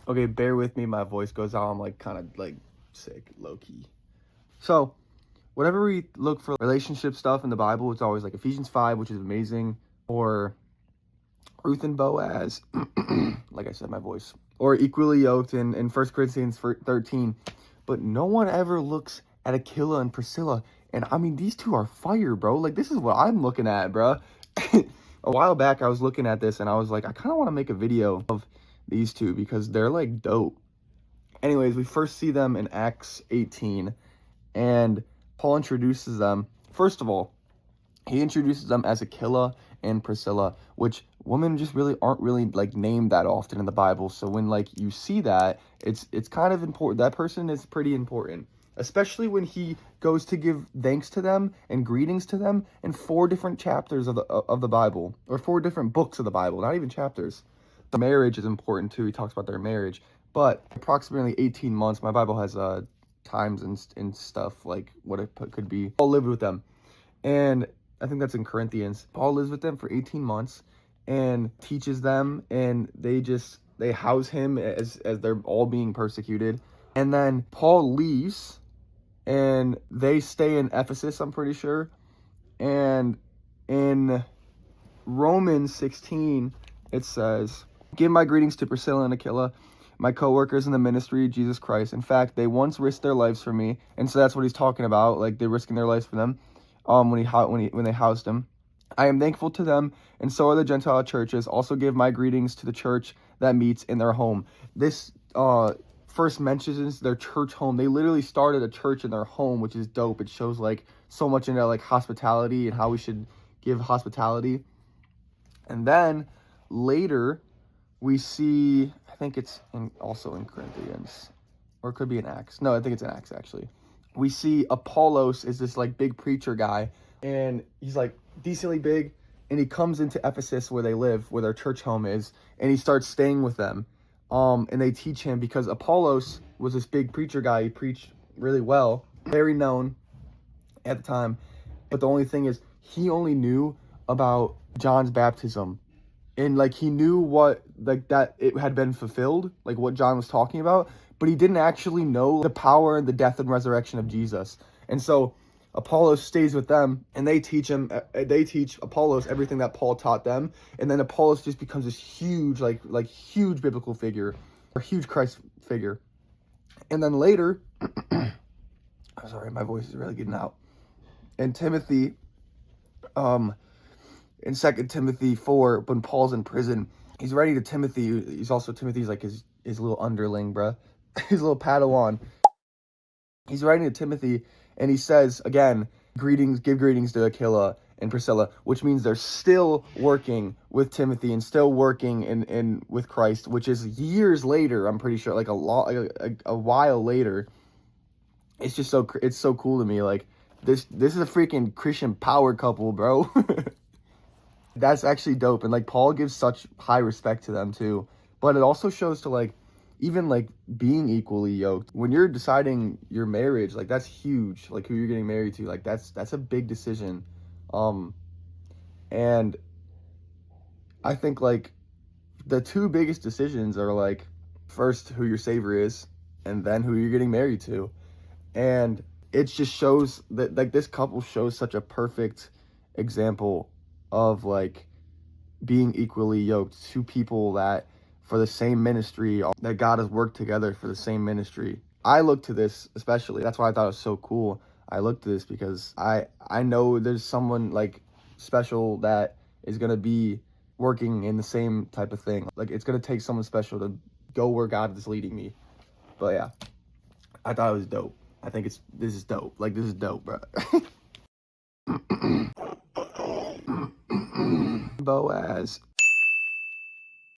Okay, bear with me. My voice goes out. I'm like kind of like sick, low key. So, whenever we look for relationship stuff in the Bible, it's always like Ephesians 5, which is amazing, or Ruth and Boaz, like I said, my voice, or equally yoked in 1 Corinthians 13. But no one ever looks at Aquila and Priscilla. And I mean, these two are fire, bro. Like, this is what I'm looking at, bro. A while back, I was looking at this and I was like, I kind of want to make a video of these two because they're like dope. Anyways, we first see them in Acts 18, and Paul introduces them. First of all, he introduces them as Aquila and Priscilla, which women just really aren't really like named that often in the Bible. So when like you see that, it's kind of important. That person is pretty important, especially when he goes to give thanks to them and greetings to them in 4 different chapters of the Bible, or 4 different books of the Bible, not even chapters. The marriage is important too. He talks about their marriage, but approximately 18 months. My Bible has times and stuff like what it could be. Paul lived with them, and I think that's in Corinthians. Paul lives with them for 18 months and teaches them, and they house him as they're all being persecuted. And then Paul leaves and they stay in Ephesus, I'm pretty sure. And in Romans 16, it says, "Give my greetings to Priscilla and Aquila, my co-workers in the ministry of Jesus Christ. In fact, they once risked their lives for me." And so that's what he's talking about, like they're risking their lives for them. When they housed him, "I am thankful to them, and so are the Gentile churches. Also give my greetings to the church that meets in their home." This first mentions their church home. They literally started a church in their home, which is dope. It shows like so much into like hospitality and how we should give hospitality. And then later we see, I think it's also in Corinthians, or it could be in Acts. No, I think it's in Acts actually. We see Apollos is this like big preacher guy, and he's like decently big, and he comes into Ephesus where they live, where their church home is, and he starts staying with them. And they teach him, because Apollos was this big preacher guy. He preached really well, very known at the time. But the only thing is, he only knew about John's baptism. And like he knew what, like that it had been fulfilled, like what John was talking about, but he didn't actually know the power and the death and resurrection of Jesus. And so Apollos stays with them, and they teach Apollos everything that Paul taught them. And then Apollos just becomes this huge, like huge biblical figure, or huge Christ figure. And then later, I'm sorry, my voice is really getting out. And Timothy, in 2 Timothy 4, when Paul's in prison, he's writing to Timothy. Timothy's like his little underling, bruh. His little Padawan. He's writing to Timothy, and he says, again, give greetings to Aquila and Priscilla, which means they're still working with Timothy and still working in with Christ, which is years later, I'm pretty sure, like a while later. It's just it's so cool to me. Like, this is a freaking Christian power couple, bro. That's actually dope. And like Paul gives such high respect to them too. But it also shows to like even like being equally yoked. When you're deciding your marriage, like that's huge. Like who you're getting married to, like that's a big decision. And I think like the 2 biggest decisions are like first who your savior is, and then who you're getting married to. And it just shows that like this couple shows such a perfect example of like being equally yoked, 2 people that for the same ministry, that God has worked together for the same ministry. I look to this especially. That's why I thought it was so cool. I look to this because I know there's someone like special that is going to be working in the same type of thing. Like it's going to take someone special to go where God is leading me. But yeah, I thought it was dope. I think this is dope. Like this is dope, bro. Boaz.